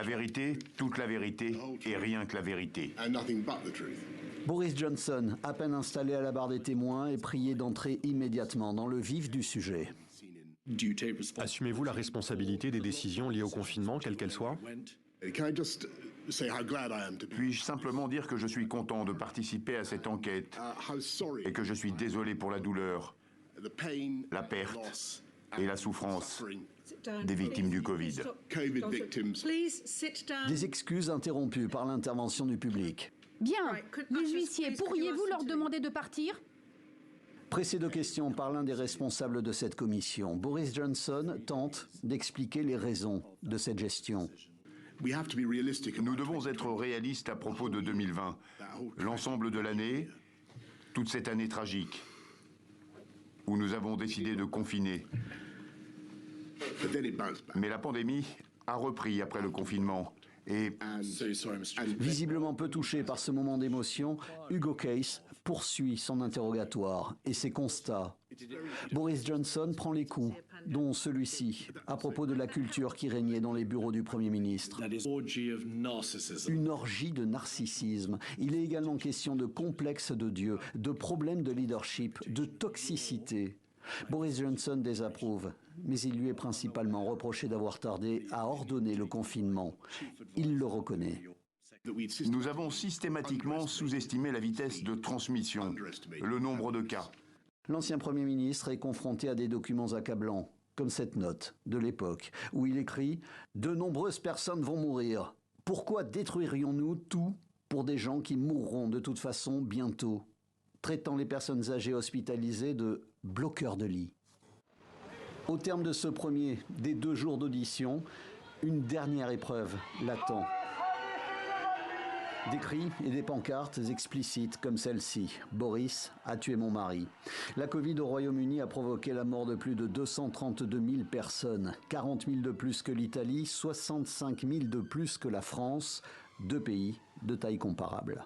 La vérité, toute la vérité et rien que la vérité. Boris Johnson, à peine installé à la barre des témoins, est prié d'entrer immédiatement dans le vif du sujet. Assumez-vous la responsabilité des décisions liées au confinement, quelles qu'elles soient? Puis-je simplement dire que je suis content de participer à cette enquête et que je suis désolé pour la douleur, la perte et la souffrance des victimes du Covid. Des excuses interrompues par l'intervention du public. Bien. Les huissiers, pourriez-vous leur demander de partir? Pressé de questions par l'un des responsables de cette commission, Boris Johnson tente d'expliquer les raisons de cette gestion. Nous devons être réalistes à propos de 2020. L'ensemble de l'année, toute cette année tragique, où nous avons décidé de confiner. Mais la pandémie a repris après le confinement. Et visiblement peu touché par ce moment d'émotion, Hugo Case poursuit son interrogatoire et ses constats. Boris Johnson prend les coups, dont celui-ci, à propos de la culture qui régnait dans les bureaux du Premier ministre. Une orgie de narcissisme. Il est également question de complexe de Dieu, de problèmes de leadership, de toxicité. Boris Johnson désapprouve, mais il lui est principalement reproché d'avoir tardé à ordonner le confinement. Il le reconnaît. Nous avons systématiquement sous-estimé la vitesse de transmission, le nombre de cas. L'ancien Premier ministre est confronté à des documents accablants, comme cette note de l'époque, où il écrit « De nombreuses personnes vont mourir. Pourquoi détruirions-nous tout pour des gens qui mourront de toute façon bientôt ?» traitant les personnes âgées hospitalisées de bloqueurs de lit. Au terme de ce premier des 2 jours d'audition, une dernière épreuve l'attend. Des cris et des pancartes explicites comme celle-ci. « Boris a tué mon mari ». La Covid au Royaume-Uni a provoqué la mort de plus de 232 000 personnes, 40 000 de plus que l'Italie, 65 000 de plus que la France, 2 pays de taille comparable.